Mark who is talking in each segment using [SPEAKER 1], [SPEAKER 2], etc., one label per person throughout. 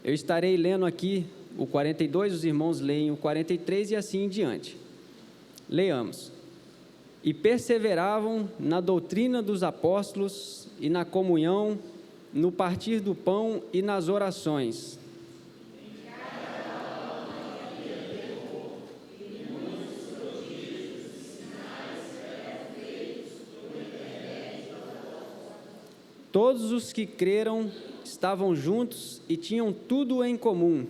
[SPEAKER 1] Eu estarei lendo aqui o 42, os irmãos leem o 43 e assim em diante. Leamos. E perseveravam na doutrina dos apóstolos e na comunhão, no partir do pão e nas orações. Todos os que creram estavam juntos e tinham tudo em comum.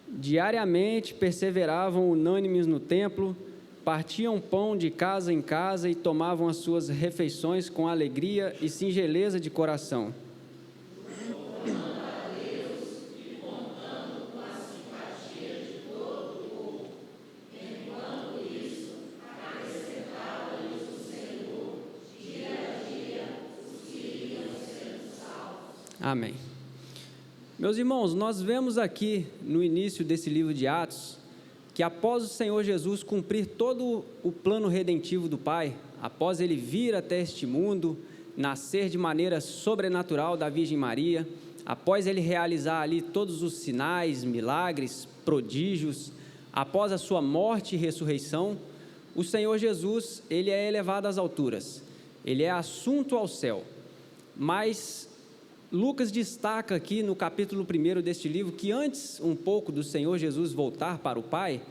[SPEAKER 1] Diariamente perseveravam unânimes no templo, partiam pão de casa em casa e tomavam as suas refeições com alegria e singeleza de coração. Amém. Meus irmãos, nós vemos aqui no início desse livro de Atos, que após o Senhor Jesus cumprir todo o plano redentivo do Pai, após ele vir até este mundo, nascer de maneira sobrenatural da Virgem Maria, após ele realizar ali todos os sinais, milagres, prodígios, após a sua morte e ressurreição, o Senhor Jesus, ele é elevado às alturas, ele é assunto ao céu. Mas Lucas destaca aqui no capítulo 1 deste livro que antes um pouco do Senhor Jesus voltar para o Pai,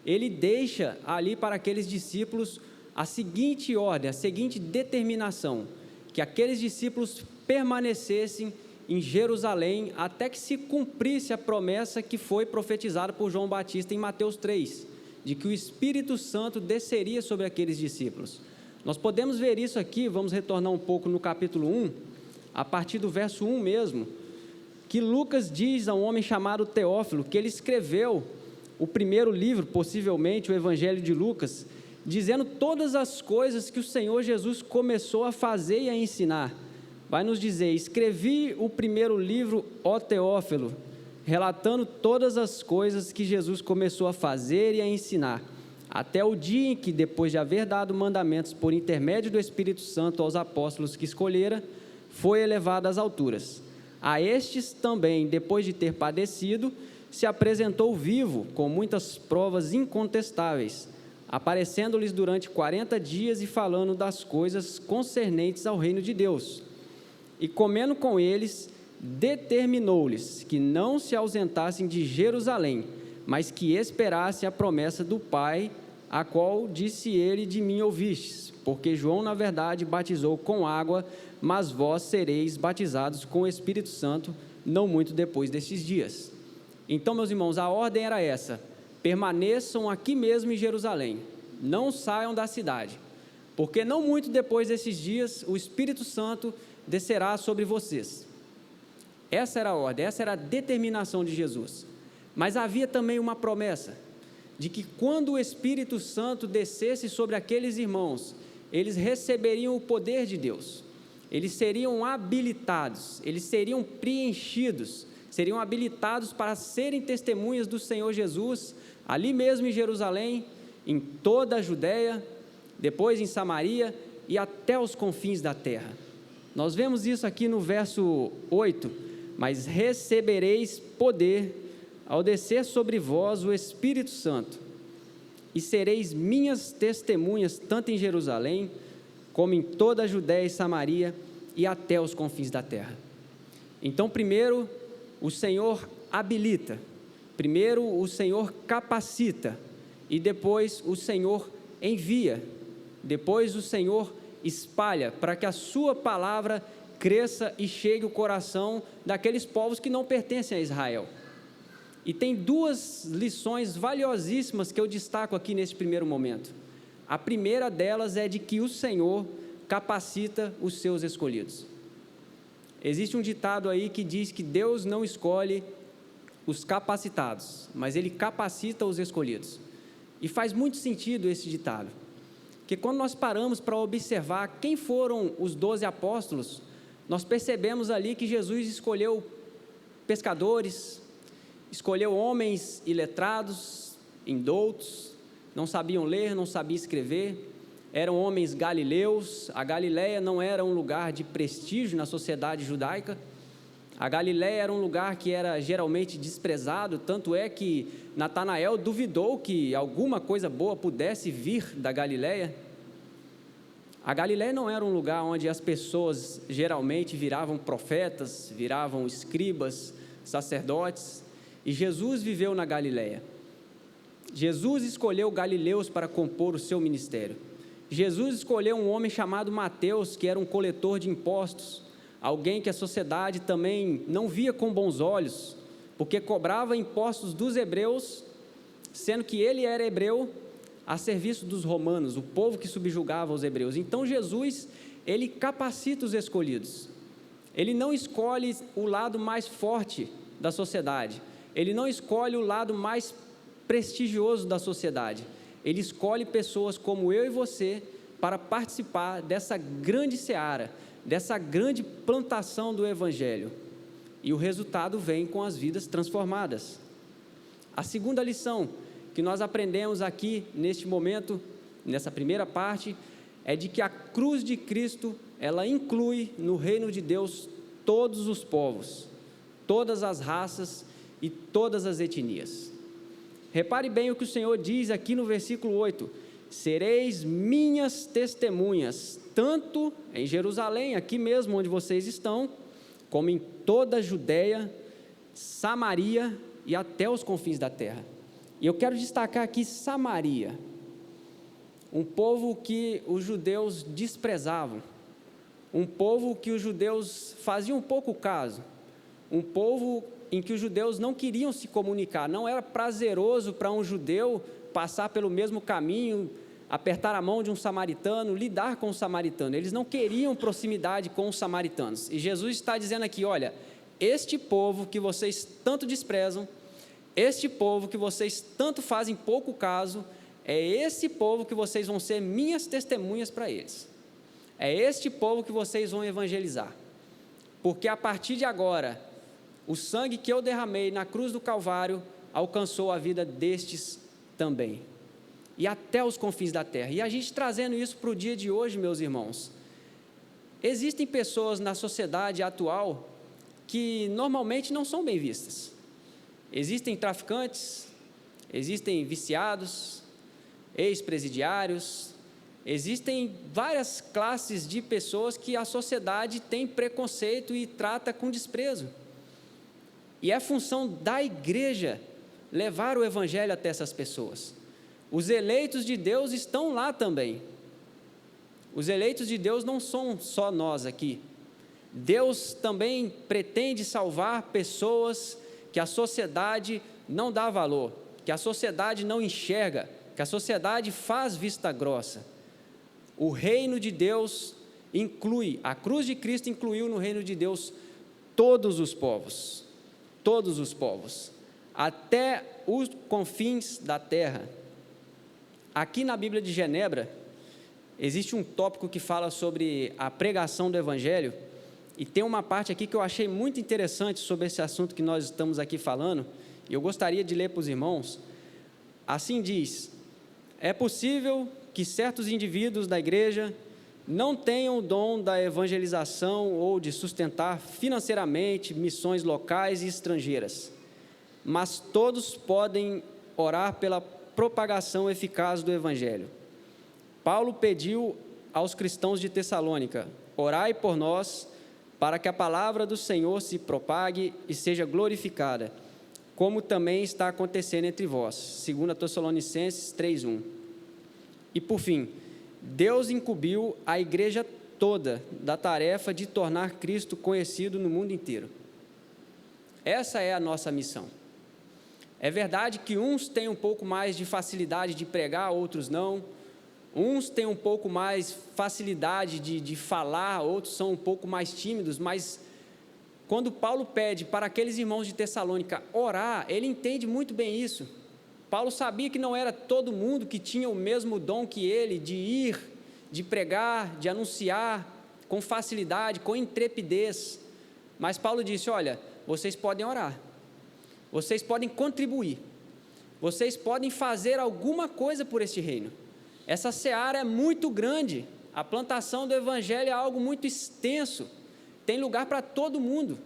[SPEAKER 1] ele deixa ali para aqueles discípulos a seguinte ordem, a seguinte determinação, que aqueles discípulos permanecessem em Jerusalém até que se cumprisse a promessa que foi profetizada por João Batista em Mateus 3, de que o Espírito Santo desceria sobre aqueles discípulos. Nós podemos ver isso aqui, vamos retornar um pouco no capítulo 1, a partir do verso 1 mesmo, que Lucas diz a um homem chamado Teófilo, que ele escreveu o primeiro livro, possivelmente o Evangelho de Lucas, dizendo todas as coisas que o Senhor Jesus começou a fazer e a ensinar. Vai nos dizer: escrevi o primeiro livro, ó Teófilo, relatando todas as coisas que Jesus começou a fazer e a ensinar, até o dia em que, depois de haver dado mandamentos por intermédio do Espírito Santo aos apóstolos que escolhera, foi elevado às alturas. A estes também, depois de ter padecido, se apresentou vivo, com muitas provas incontestáveis, aparecendo-lhes durante 40 dias e falando das coisas concernentes ao reino de Deus. E comendo com eles, determinou-lhes que não se ausentassem de Jerusalém, mas que esperassem a promessa do Pai, a qual disse ele: de mim ouvistes, porque João, na verdade, batizou com água, mas vós sereis batizados com o Espírito Santo, não muito depois destes dias. Então, meus irmãos, a ordem era essa: permaneçam aqui mesmo em Jerusalém, não saiam da cidade, porque não muito depois desses dias, o Espírito Santo descerá sobre vocês. Essa era a ordem, essa era a determinação de Jesus. Mas havia também uma promessa, de que quando o Espírito Santo descesse sobre aqueles irmãos, eles receberiam o poder de Deus, eles seriam habilitados, eles seriam preenchidos, seriam habilitados para serem testemunhas do Senhor Jesus, ali mesmo em Jerusalém, em toda a Judéia, depois em Samaria e até os confins da terra. Nós vemos isso aqui no verso 8, mas recebereis poder ao descer sobre vós o Espírito Santo, e sereis minhas testemunhas, tanto em Jerusalém, como em toda a Judéia e Samaria, e até os confins da terra. Então, primeiro, o Senhor habilita, primeiro o Senhor capacita, e depois o Senhor envia, depois o Senhor espalha, para que a sua palavra cresça e chegue ao coração daqueles povos que não pertencem a Israel. E tem duas lições valiosíssimas que eu destaco aqui nesse primeiro momento. A primeira delas é de que o Senhor capacita os seus escolhidos. Existe um ditado aí que diz que Deus não escolhe os capacitados, mas Ele capacita os escolhidos. E faz muito sentido esse ditado, porque quando nós paramos para observar quem foram os 12 apóstolos, nós percebemos ali que Jesus escolheu pescadores, escolheu homens iletrados, indoutos, não sabiam ler, não sabiam escrever, eram homens galileus. A Galileia não era um lugar de prestígio na sociedade judaica. A Galileia era um lugar que era geralmente desprezado, tanto é que Natanael duvidou que alguma coisa boa pudesse vir da Galileia. A Galileia não era um lugar onde as pessoas geralmente viravam profetas, viravam escribas, sacerdotes, e Jesus viveu na Galileia. Jesus escolheu galileus para compor o seu ministério. Jesus escolheu um homem chamado Mateus, que era um coletor de impostos, alguém que a sociedade também não via com bons olhos, porque cobrava impostos dos hebreus, sendo que ele era hebreu, a serviço dos romanos, o povo que subjugava os hebreus. Então Jesus, ele capacita os escolhidos. Ele não escolhe o lado mais forte da sociedade, ele não escolhe o lado mais prestigioso da sociedade, ele escolhe pessoas como eu e você para participar dessa grande seara, dessa grande plantação do Evangelho, e o resultado vem com as vidas transformadas. A segunda lição que nós aprendemos aqui neste momento, nessa primeira parte, é de que a cruz de Cristo, ela inclui no reino de Deus todos os povos, todas as raças e todas as etnias. Repare bem o que o Senhor diz aqui no versículo 8: sereis minhas testemunhas, tanto em Jerusalém, aqui mesmo onde vocês estão, como em toda a Judeia, Samaria e até os confins da terra. E eu quero destacar aqui Samaria, um povo que os judeus desprezavam, um povo que os judeus faziam pouco caso, um povo em que os judeus não queriam se comunicar. Não era prazeroso para um judeu passar pelo mesmo caminho, apertar a mão de um samaritano, lidar com o samaritano. Eles não queriam proximidade com os samaritanos. E Jesus está dizendo aqui: olha, este povo que vocês tanto desprezam, este povo que vocês tanto fazem pouco caso, é esse povo que vocês vão ser minhas testemunhas para eles. É este povo que vocês vão evangelizar. Porque a partir de agora, o sangue que eu derramei na cruz do Calvário alcançou a vida destes também, e até os confins da terra. E a gente trazendo isso para o dia de hoje, meus irmãos, existem pessoas na sociedade atual que normalmente não são bem vistas. Existem traficantes, existem viciados, ex-presidiários, existem várias classes de pessoas que a sociedade tem preconceito e trata com desprezo. E é função da igreja levar o evangelho até essas pessoas. Os eleitos de Deus estão lá também. Os eleitos de Deus não são só nós aqui. Deus também pretende salvar pessoas que a sociedade não dá valor, que a sociedade não enxerga, que a sociedade faz vista grossa. O reino de Deus inclui, a cruz de Cristo incluiu no reino de Deus todos os povos, até os confins da terra. Aqui na Bíblia de Genebra, existe um tópico que fala sobre a pregação do Evangelho, e tem uma parte aqui que eu achei muito interessante sobre esse assunto que nós estamos aqui falando, e eu gostaria de ler para os irmãos. Assim diz: é possível que certos indivíduos da igreja não tenham o dom da evangelização ou de sustentar financeiramente missões locais e estrangeiras, mas todos podem orar pela propagação eficaz do Evangelho. Paulo pediu aos cristãos de Tessalônica: orai por nós, para que a palavra do Senhor se propague e seja glorificada, como também está acontecendo entre vós. 2 Tessalonicenses 3:1. E por fim, Deus incumbiu a igreja toda da tarefa de tornar Cristo conhecido no mundo inteiro. Essa é a nossa missão. É verdade que uns têm um pouco mais de facilidade de pregar, outros não. Uns têm um pouco mais facilidade de falar, outros são um pouco mais tímidos, mas quando Paulo pede para aqueles irmãos de Tessalônica orar, ele entende muito bem isso. Paulo sabia que não era todo mundo que tinha o mesmo dom que ele, de ir, de pregar, de anunciar com facilidade, com intrepidez. Mas Paulo disse: olha, vocês podem orar, vocês podem contribuir, vocês podem fazer alguma coisa por este reino. Essa seara é muito grande, a plantação do evangelho é algo muito extenso, tem lugar para todo mundo.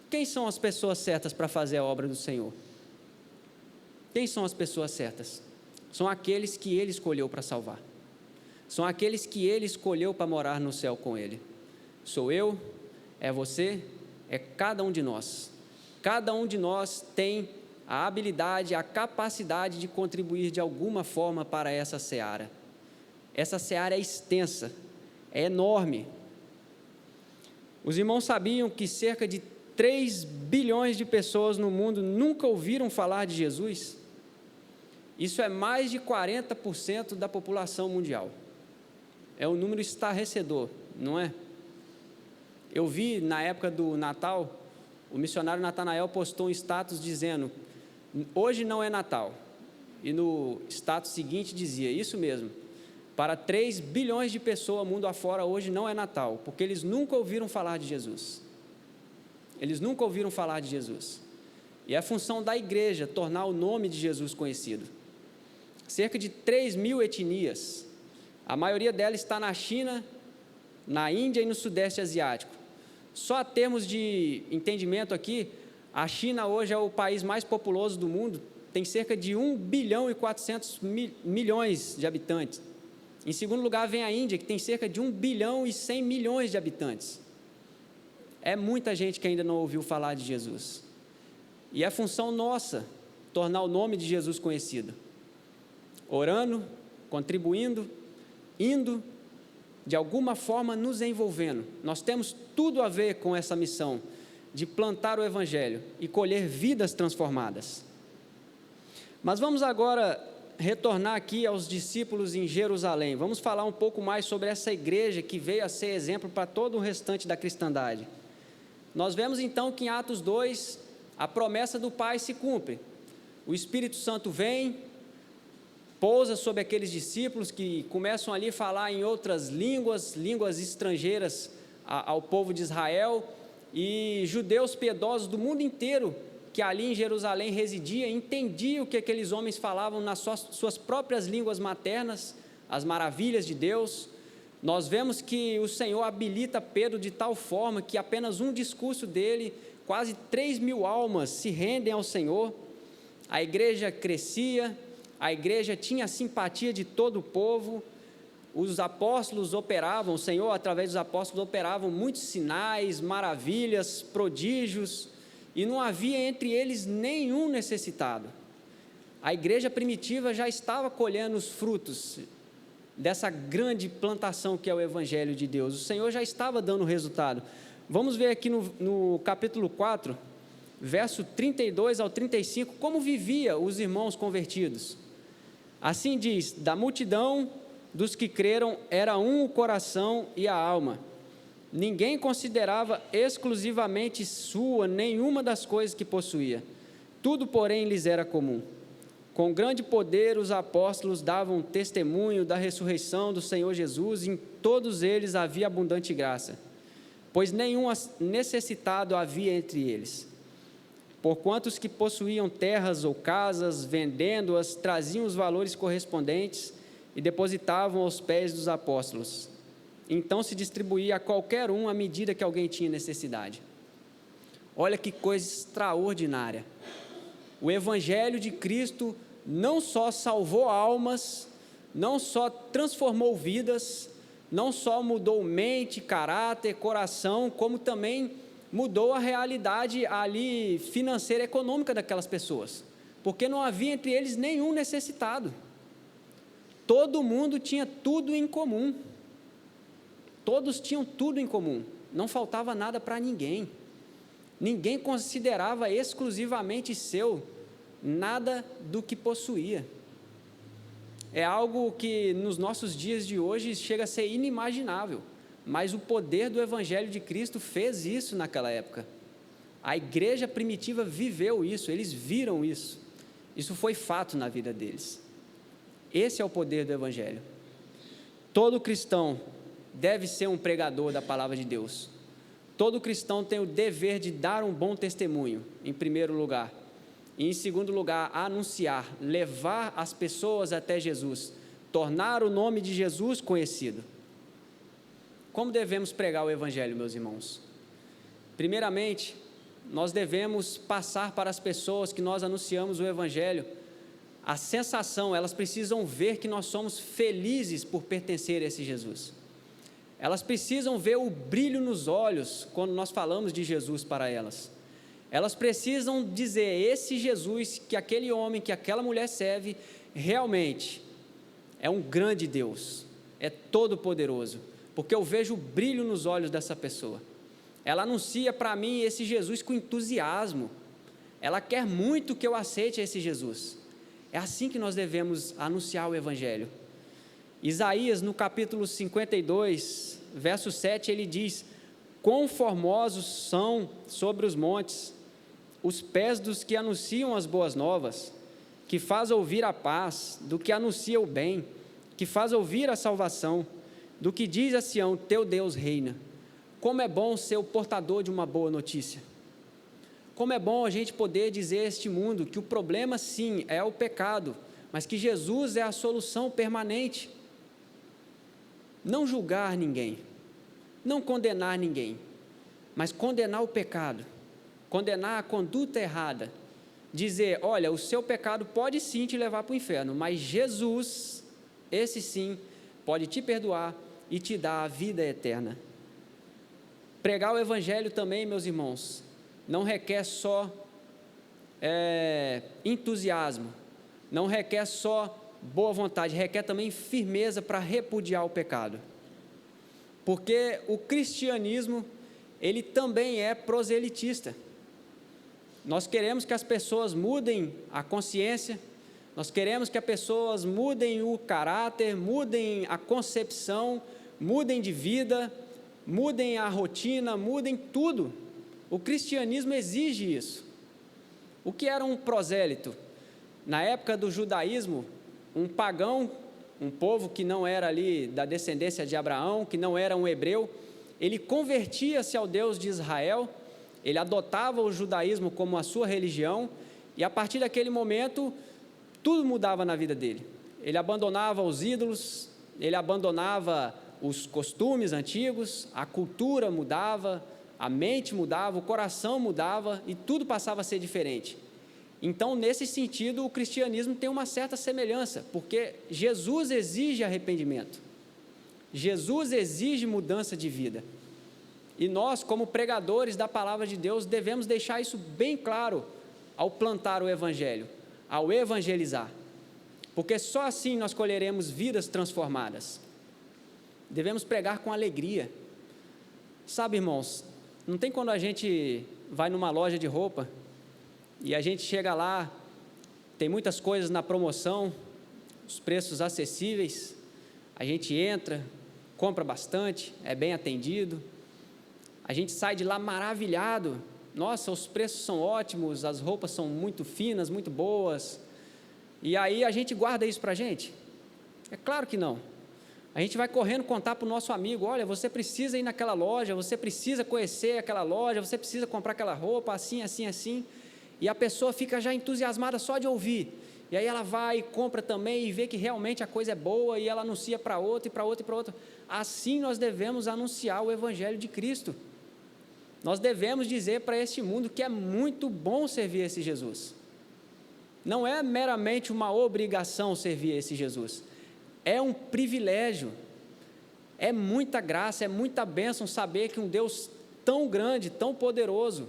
[SPEAKER 1] Quem são as pessoas certas para fazer a obra do Senhor? Quem são as pessoas certas? São aqueles que Ele escolheu para salvar. São aqueles que Ele escolheu para morar no céu com Ele. Sou eu, é você, é cada um de nós. Cada um de nós tem a habilidade, a capacidade de contribuir de alguma forma para essa seara. Essa seara é extensa, é enorme. Os irmãos sabiam que cerca de 3 bilhões de pessoas no mundo nunca ouviram falar de Jesus? Isso é mais de 40% da população mundial. É um número estarrecedor, não é? Eu vi na época do Natal, o missionário Natanael postou um status dizendo: hoje não é Natal. E no status seguinte dizia: isso mesmo, para 3 bilhões de pessoas mundo afora hoje não é Natal, porque eles nunca ouviram falar de Jesus. Eles nunca ouviram falar de Jesus. E é a função da igreja tornar o nome de Jesus conhecido. Cerca de 3 mil etnias, a maioria delas está na China, na Índia e no Sudeste Asiático. Só a termos de entendimento aqui, a China hoje é o país mais populoso do mundo, tem cerca de 1 bilhão e 400 milhões de habitantes. Em segundo lugar vem a Índia, que tem cerca de 1 bilhão e 100 milhões de habitantes. É muita gente que ainda não ouviu falar de Jesus. E é função nossa tornar o nome de Jesus conhecido. Orando, contribuindo, indo, de alguma forma nos envolvendo. Nós temos tudo a ver com essa missão de plantar o Evangelho e colher vidas transformadas. Mas vamos agora retornar aqui aos discípulos em Jerusalém. Vamos falar um pouco mais sobre essa igreja que veio a ser exemplo para todo o restante da cristandade. Nós vemos então que em Atos 2, a promessa do Pai se cumpre. O Espírito Santo vem, pousa sobre aqueles discípulos que começam ali a falar em outras línguas estrangeiras ao povo de Israel, e judeus piedosos do mundo inteiro que ali em Jerusalém residiam, entendiam o que aqueles homens falavam nas suas próprias línguas maternas, as maravilhas de Deus. Nós vemos que o Senhor habilita Pedro de tal forma que apenas um discurso dele, quase 3 mil almas se rendem ao Senhor. A igreja crescia, a igreja tinha a simpatia de todo o povo, os apóstolos operavam, o Senhor através dos apóstolos operavam muitos sinais, maravilhas, prodígios, e não havia entre eles nenhum necessitado. A igreja primitiva já estava colhendo os frutos dessa grande plantação que é o Evangelho de Deus. O Senhor já estava dando resultado. Vamos ver aqui no capítulo 4, verso 32 ao 35, como vivia os irmãos convertidos. Assim diz: da multidão dos que creram era um o coração e a alma. Ninguém considerava exclusivamente sua nenhuma das coisas que possuía. Tudo, porém, lhes era comum. Com grande poder os apóstolos davam testemunho da ressurreição do Senhor Jesus, e em todos eles havia abundante graça, pois nenhum necessitado havia entre eles. Porquanto os que possuíam terras ou casas, vendendo-as, traziam os valores correspondentes e depositavam aos pés dos apóstolos. Então se distribuía a qualquer um à medida que alguém tinha necessidade. Olha que coisa extraordinária. O Evangelho de Cristo não só salvou almas, não só transformou vidas, não só mudou mente, caráter, coração, como também mudou a realidade ali financeira e econômica daquelas pessoas, porque não havia entre eles nenhum necessitado. Todo mundo tinha tudo em comum. Todos tinham tudo em comum, não faltava nada para ninguém. Ninguém considerava exclusivamente seu nada do que possuía. É algo que nos nossos dias de hoje chega a ser inimaginável, mas o poder do Evangelho de Cristo fez isso naquela época. A igreja primitiva viveu isso, eles viram isso. Isso foi fato na vida deles. Esse é o poder do Evangelho. Todo cristão deve ser um pregador da palavra de Deus. Todo cristão tem o dever de dar um bom testemunho, em primeiro lugar. E, em segundo lugar, anunciar, levar as pessoas até Jesus, tornar o nome de Jesus conhecido. Como devemos pregar o Evangelho, meus irmãos? Primeiramente, nós devemos passar para as pessoas que nós anunciamos o Evangelho a sensação, elas precisam ver que nós somos felizes por pertencer a esse Jesus. Elas precisam ver o brilho nos olhos quando nós falamos de Jesus para elas. Elas precisam dizer, esse Jesus que aquele homem, que aquela mulher serve, realmente é um grande Deus, é todo-poderoso, porque eu vejo o brilho nos olhos dessa pessoa. Ela anuncia para mim esse Jesus com entusiasmo, ela quer muito que eu aceite esse Jesus. É assim que nós devemos anunciar o Evangelho. Isaías, no capítulo 52, verso 7, ele diz: quão formosos são sobre os montes os pés dos que anunciam as boas novas, que faz ouvir a paz, do que anuncia o bem, que faz ouvir a salvação, do que diz a Sião, teu Deus reina. Como é bom ser o portador de uma boa notícia. Como é bom a gente poder dizer a este mundo que o problema sim é o pecado, mas que Jesus é a solução permanente. Não julgar ninguém, não condenar ninguém, mas condenar o pecado, condenar a conduta errada, dizer, olha, o seu pecado pode sim te levar para o inferno, mas Jesus, esse sim, pode te perdoar e te dar a vida eterna. Pregar o Evangelho também, meus irmãos, não requer só entusiasmo, não requer só boa vontade, requer também firmeza para repudiar o pecado, porque o cristianismo, ele também é proselitista. Nós queremos que as pessoas mudem a consciência, nós queremos que as pessoas mudem o caráter, mudem a concepção, mudem de vida, mudem a rotina, mudem tudo. O cristianismo exige isso. O que era um prosélito? Na época do judaísmo, um pagão, um povo que não era ali da descendência de Abraão, que não era um hebreu, ele convertia-se ao Deus de Israel, ele adotava o judaísmo como a sua religião, e a partir daquele momento, tudo mudava na vida dele. Ele abandonava os ídolos, ele abandonava os costumes antigos, a cultura mudava, a mente mudava, o coração mudava e tudo passava a ser diferente. Então, nesse sentido, o cristianismo tem uma certa semelhança, porque Jesus exige arrependimento, Jesus exige mudança de vida, e nós, como pregadores da palavra de Deus, devemos deixar isso bem claro ao plantar o Evangelho, ao evangelizar, porque só assim nós colheremos vidas transformadas. Devemos pregar com alegria. Sabe, irmãos, não tem quando a gente vai numa loja de roupa e a gente chega lá, tem muitas coisas na promoção, os preços acessíveis, a gente entra, compra bastante, é bem atendido, a gente sai de lá maravilhado, nossa, os preços são ótimos, as roupas são muito finas, muito boas, e aí a gente guarda isso para a gente? É claro que não. A gente vai correndo contar para o nosso amigo, olha, você precisa ir naquela loja, você precisa conhecer aquela loja, você precisa comprar aquela roupa, assim, assim, assim, e a pessoa fica já entusiasmada só de ouvir, e aí ela vai e compra também, e vê que realmente a coisa é boa, e ela anuncia para outro, e para outro, e para outro. Assim nós devemos anunciar o Evangelho de Cristo. Nós devemos dizer para este mundo que é muito bom servir esse Jesus. Não é meramente uma obrigação servir esse Jesus, é um privilégio, é muita graça, é muita bênção saber que um Deus tão grande, tão poderoso,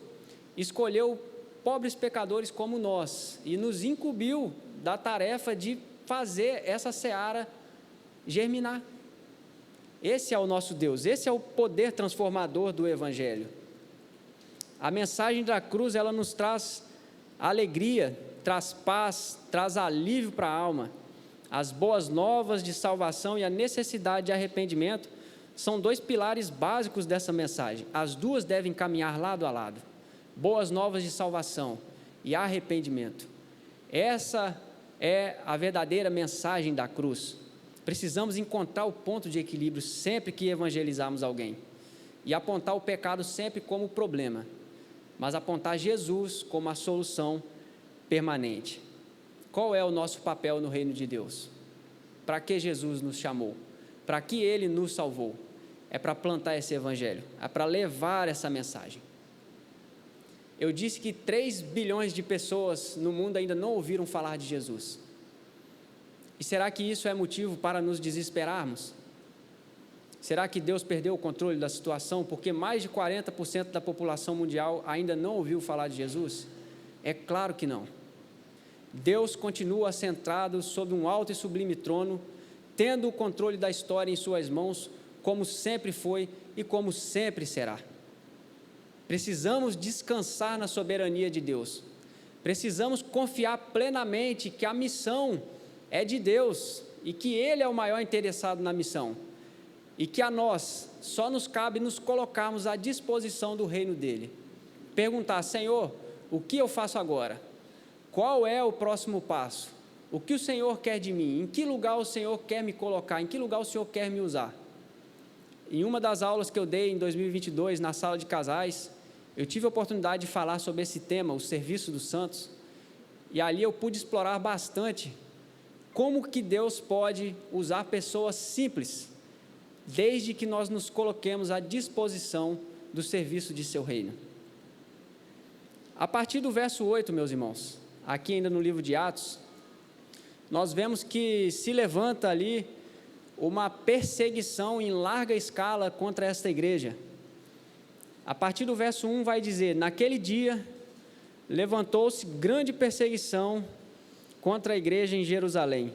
[SPEAKER 1] escolheu pobres pecadores como nós e nos incumbiu da tarefa de fazer essa seara germinar. Esse é o nosso Deus, esse é o poder transformador do Evangelho. A mensagem da cruz, ela nos traz alegria, traz paz, traz alívio para a alma. As boas novas de salvação e a necessidade de arrependimento são dois pilares básicos dessa mensagem. As duas devem caminhar lado a lado. Boas novas de salvação e arrependimento. Essa é a verdadeira mensagem da cruz. Precisamos encontrar o ponto de equilíbrio sempre que evangelizarmos alguém. E apontar o pecado sempre como problema, mas apontar Jesus como a solução permanente. Qual é o nosso papel no reino de Deus? Para que Jesus nos chamou? Para que Ele nos salvou? É para plantar esse evangelho, é para levar essa mensagem. Eu disse que 3 bilhões de pessoas no mundo ainda não ouviram falar de Jesus. E será que isso é motivo para nos desesperarmos? Será que Deus perdeu o controle da situação porque mais de 40% da população mundial ainda não ouviu falar de Jesus? É claro que não. Deus continua centrado sobre um alto e sublime trono, tendo o controle da história em suas mãos, como sempre foi e como sempre será. Precisamos descansar na soberania de Deus. Precisamos confiar plenamente que a missão é de Deus e que Ele é o maior interessado na missão. E que a nós só nos cabe nos colocarmos à disposição do reino dEle. Perguntar: Senhor, o que eu faço agora? Qual é o próximo passo? O que o Senhor quer de mim? Em que lugar o Senhor quer me colocar? Em que lugar o Senhor quer me usar? Em uma das aulas que eu dei em 2022, na sala de casais, eu tive a oportunidade de falar sobre esse tema, o serviço dos santos, e ali eu pude explorar bastante como que Deus pode usar pessoas simples, desde que nós nos coloquemos à disposição do serviço de seu reino. A partir do verso 8, meus irmãos, aqui ainda no livro de Atos, nós vemos que se levanta ali uma perseguição em larga escala contra esta igreja. A partir do verso 1 vai dizer: naquele dia levantou-se grande perseguição contra a igreja em Jerusalém,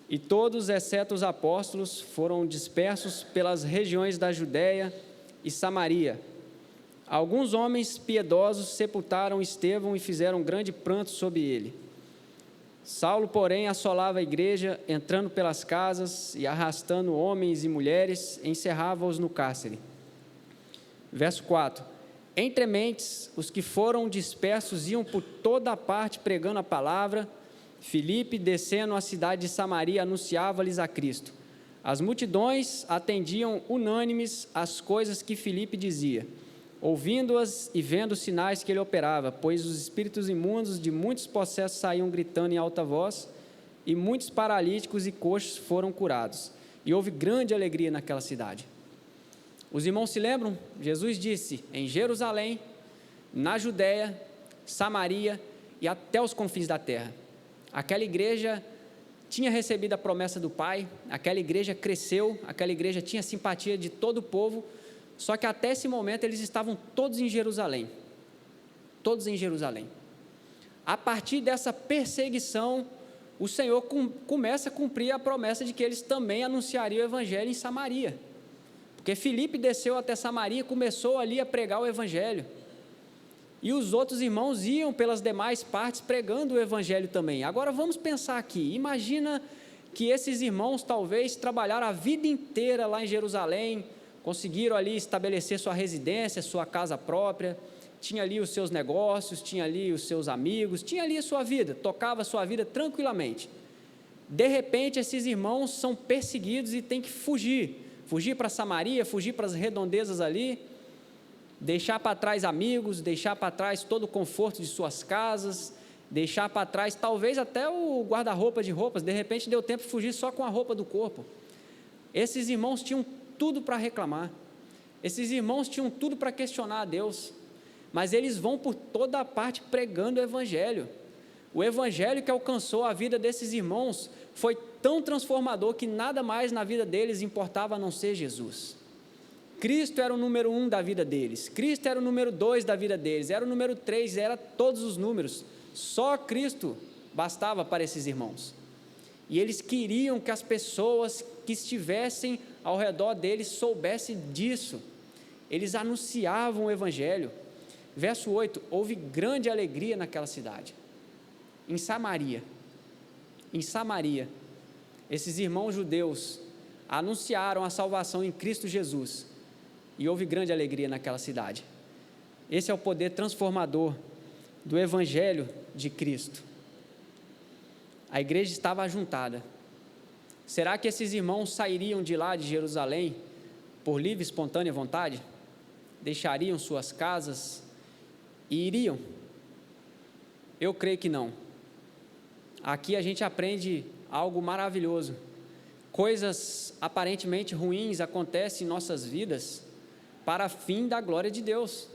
[SPEAKER 1] e todos, exceto os apóstolos, foram dispersos pelas regiões da Judéia e Samaria. Alguns homens piedosos sepultaram Estevão e fizeram grande pranto sobre ele. Saulo, porém, assolava a igreja, entrando pelas casas e arrastando homens e mulheres, encerrava-os no cárcere. Verso 4: entre mentes, os que foram dispersos iam por toda a parte pregando a palavra. Filipe, descendo à cidade de Samaria, anunciava-lhes a Cristo. As multidões atendiam unânimes às coisas que Filipe dizia, ouvindo-as e vendo os sinais que ele operava, pois os espíritos imundos de muitos possessos saíam gritando em alta voz, e muitos paralíticos e coxos foram curados. E houve grande alegria naquela cidade. Os irmãos se lembram? Jesus disse: em Jerusalém, na Judéia, Samaria e até os confins da terra. Aquela igreja tinha recebido a promessa do Pai, aquela igreja cresceu, aquela igreja tinha simpatia de todo o povo, só que até esse momento eles estavam todos em Jerusalém. Todos em Jerusalém. A partir dessa perseguição, o Senhor começa a cumprir a promessa de que eles também anunciariam o evangelho em Samaria. Porque Filipe desceu até Samaria e começou ali a pregar o evangelho. E os outros irmãos iam pelas demais partes pregando o evangelho também. Agora vamos pensar aqui, imagina que esses irmãos talvez trabalharam a vida inteira lá em Jerusalém, conseguiram ali estabelecer sua residência, sua casa própria, tinha ali os seus negócios, tinha ali os seus amigos, tinha ali a sua vida, tocava a sua vida tranquilamente. De repente esses irmãos são perseguidos e têm que fugir para Samaria, fugir para as redondezas ali, deixar para trás amigos, deixar para trás todo o conforto de suas casas, deixar para trás talvez até o guarda-roupa de roupas. De repente deu tempo de fugir só com a roupa do corpo. Esses irmãos tinham tudo para reclamar, esses irmãos tinham tudo para questionar a Deus, mas eles vão por toda a parte pregando o evangelho. O evangelho que alcançou a vida desses irmãos foi tão transformador que nada mais na vida deles importava a não ser Jesus. Cristo era o número 1 da vida deles, Cristo era o número 2 da vida deles, era o número 3, era todos os números. Só Cristo bastava para esses irmãos. E eles queriam que as pessoas que estivessem ao redor deles soubessem disso. Eles anunciavam o evangelho. Verso 8: houve grande alegria naquela cidade. Em Samaria, esses irmãos judeus anunciaram a salvação em Cristo Jesus, e houve grande alegria naquela cidade. Esse é o poder transformador do evangelho de Cristo. A igreja estava ajuntada. Será que esses irmãos sairiam de lá de Jerusalém por livre e espontânea vontade? Deixariam suas casas e iriam? Eu creio que não. Aqui a gente aprende algo maravilhoso. Coisas aparentemente ruins acontecem em nossas vidas para fim da glória de Deus.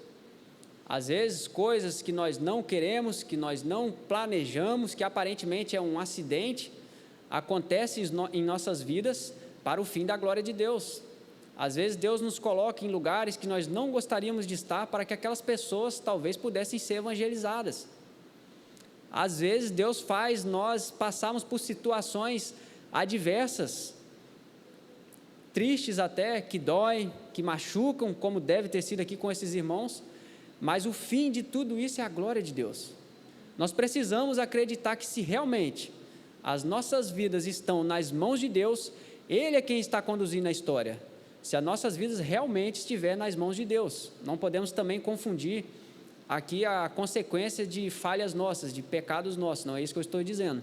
[SPEAKER 1] Às vezes, coisas que nós não queremos, que nós não planejamos, que aparentemente é um acidente, acontecem em nossas vidas para o fim da glória de Deus. Às vezes, Deus nos coloca em lugares que nós não gostaríamos de estar para que aquelas pessoas talvez pudessem ser evangelizadas. Às vezes, Deus faz nós passarmos por situações adversas, tristes até, que doem, que machucam, como deve ter sido aqui com esses irmãos, mas o fim de tudo isso é a glória de Deus. Nós precisamos acreditar que se realmente as nossas vidas estão nas mãos de Deus, Ele é quem está conduzindo a história. Se as nossas vidas realmente estiverem nas mãos de Deus, não podemos também confundir aqui a consequência de falhas nossas, de pecados nossos, não é isso que eu estou dizendo.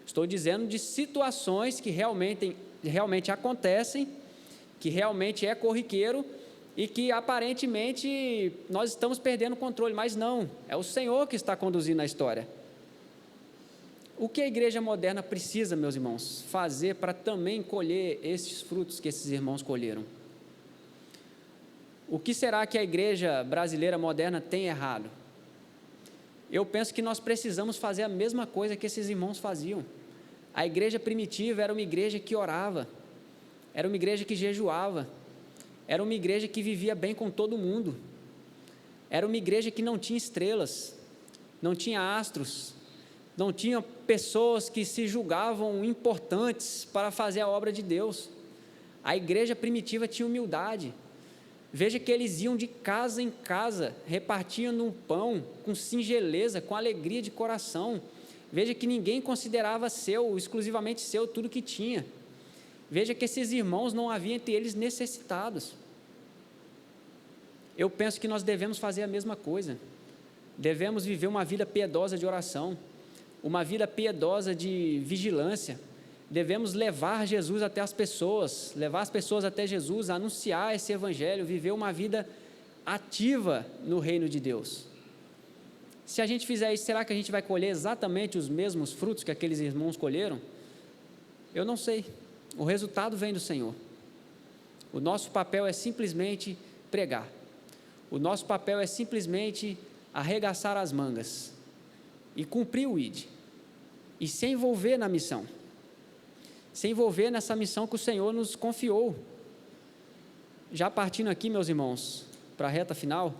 [SPEAKER 1] Estou dizendo de situações que realmente acontecem, que realmente é corriqueiro e que aparentemente nós estamos perdendo o controle, mas não, é o Senhor que está conduzindo a história. O que a igreja moderna precisa, meus irmãos, fazer para também colher esses frutos que esses irmãos colheram? O que será que a igreja brasileira moderna tem errado? Eu penso que nós precisamos fazer a mesma coisa que esses irmãos faziam. A igreja primitiva era uma igreja que orava, era uma igreja que jejuava, era uma igreja que vivia bem com todo mundo, era uma igreja que não tinha estrelas, não tinha astros, não tinha pessoas que se julgavam importantes para fazer a obra de Deus. A igreja primitiva tinha humildade. Veja que eles iam de casa em casa, repartiam no pão, com singeleza, com alegria de coração. Veja que ninguém considerava seu, exclusivamente seu, tudo que tinha. Veja que esses irmãos não havia entre eles necessitados. Eu penso que nós devemos fazer a mesma coisa. Devemos viver uma vida piedosa de oração, uma vida piedosa de vigilância. Devemos levar Jesus até as pessoas, levar as pessoas até Jesus, anunciar esse evangelho, viver uma vida ativa no reino de Deus. Se a gente fizer isso, será que a gente vai colher exatamente os mesmos frutos que aqueles irmãos colheram? Eu não sei. O resultado vem do Senhor. O nosso papel é simplesmente pregar. O nosso papel é simplesmente arregaçar as mangas e cumprir o ID, e se envolver na missão, se envolver nessa missão que o Senhor nos confiou. Já partindo aqui, meus irmãos, para a reta final,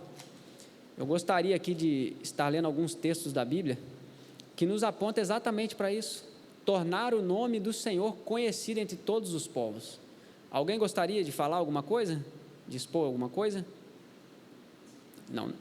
[SPEAKER 1] eu gostaria aqui de estar lendo alguns textos da Bíblia que nos apontam exatamente para isso: tornar o nome do Senhor conhecido entre todos os povos. Alguém gostaria de falar alguma coisa? De expor alguma coisa? Não.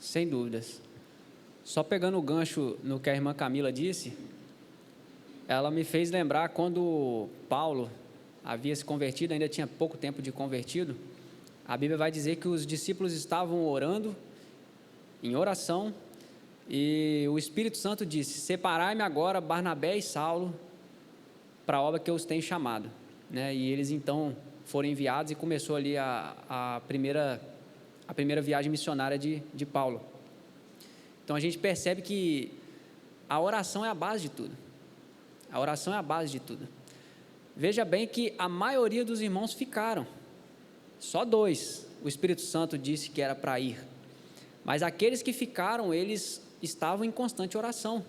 [SPEAKER 1] Sem dúvidas. Só pegando o gancho no que a irmã Camila disse, ela me fez lembrar quando Paulo havia se convertido, ainda tinha pouco tempo de convertido. A Bíblia vai dizer que os discípulos estavam orando, em oração, e o Espírito Santo disse: separai-me agora Barnabé e Saulo para a obra que eu os tenho chamado, né? E eles então foram enviados e começou ali a primeira viagem missionária de Paulo. Então a gente percebe que a oração é a base de tudo. A oração é a base de tudo. Veja bem que a maioria dos irmãos ficaram. Só 2 o Espírito Santo disse que era para ir. Mas aqueles que ficaram, eles estavam em constante oração.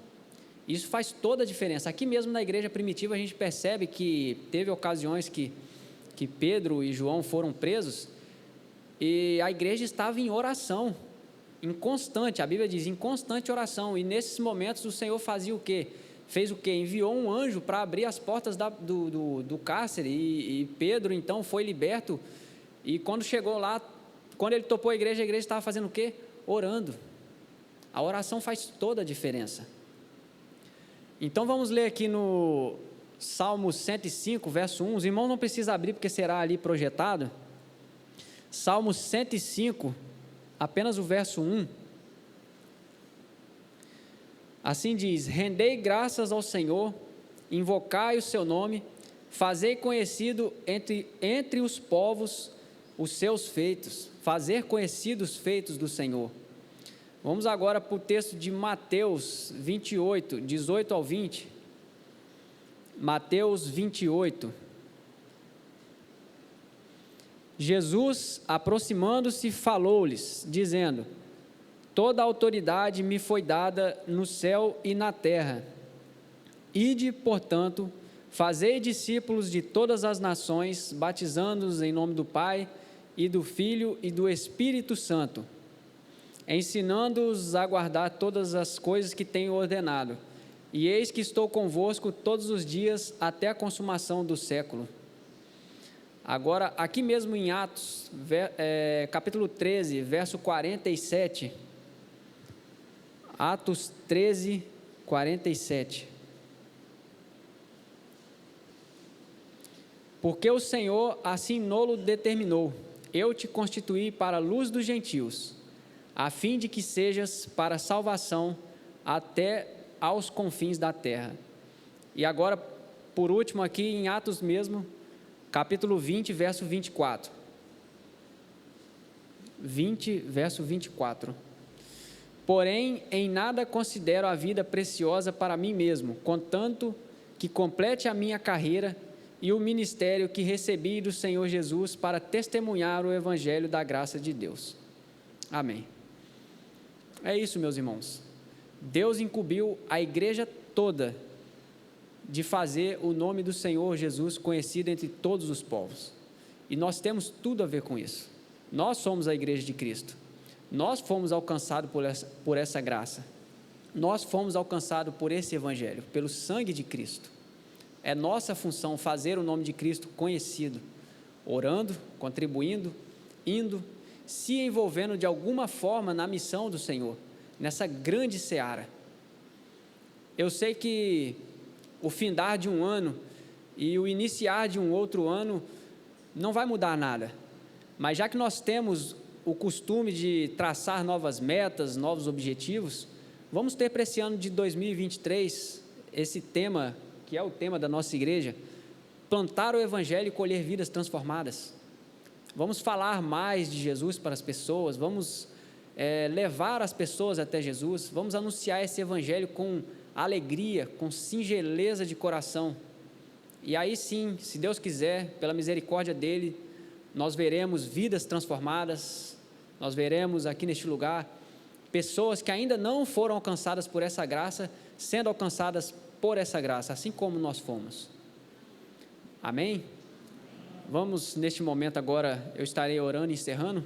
[SPEAKER 1] Isso faz toda a diferença. Aqui mesmo na igreja primitiva a gente percebe que teve ocasiões que Pedro e João foram presos e a igreja estava em oração, em constante, a Bíblia diz, em constante oração. E nesses momentos o Senhor fazia o quê? Fez o quê? Enviou um anjo para abrir as portas do cárcere e Pedro então foi liberto. E quando chegou lá, quando ele topou a igreja estava fazendo o quê? Orando. A oração faz toda a diferença. Então vamos ler aqui no Salmo 105, verso 1. Os irmãos não precisam abrir porque será ali projetado. Salmo 105, apenas o verso 1. Assim diz: rendei graças ao Senhor, invocai o seu nome, fazei conhecido entre os povos os seus feitos, fazer conhecidos os feitos do Senhor. Vamos agora para o texto de Mateus 28, 18 ao 20. Mateus 28. Jesus, aproximando-se, falou-lhes, dizendo: toda a autoridade me foi dada no céu e na terra. Ide, portanto, fazei discípulos de todas as nações, batizando-os em nome do Pai, e do Filho e do Espírito Santo, ensinando-os a guardar todas as coisas que tenho ordenado. E eis que estou convosco todos os dias até a consumação do século. Agora, aqui mesmo em Atos, capítulo 13, verso 47. Atos 13, 47. Porque o Senhor assim nolo determinou: eu te constituí para a luz dos gentios, a fim de que sejas para salvação até aos confins da terra. E agora, por último, aqui em Atos mesmo, capítulo 20, verso 24. 20, verso 24. Porém, em nada considero a vida preciosa para mim mesmo, contanto que complete a minha carreira e o ministério que recebi do Senhor Jesus para testemunhar o evangelho da graça de Deus. Amém. É isso, meus irmãos. Deus incumbiu a igreja toda de fazer o nome do Senhor Jesus conhecido entre todos os povos. E nós temos tudo a ver com isso. Nós somos a igreja de Cristo. Nós fomos alcançados por essa graça. Nós fomos alcançados por esse evangelho, pelo sangue de Cristo. É nossa função fazer o nome de Cristo conhecido, orando, contribuindo, indo, se envolvendo de alguma forma na missão do Senhor, nessa grande seara. Eu sei que o findar de um ano e o iniciar de um outro ano não vai mudar nada, mas já que nós temos o costume de traçar novas metas, novos objetivos, vamos ter para esse ano de 2023 esse tema, que é o tema da nossa igreja: plantar o evangelho e colher vidas transformadas. Vamos falar mais de Jesus para as pessoas, vamos levar as pessoas até Jesus, vamos anunciar esse evangelho com alegria, com singeleza de coração. E aí sim, se Deus quiser, pela misericórdia dele, nós veremos vidas transformadas, nós veremos aqui neste lugar pessoas que ainda não foram alcançadas por essa graça, sendo alcançadas por essa graça, assim como nós fomos. Amém? Vamos, neste momento agora, eu estarei orando e encerrando.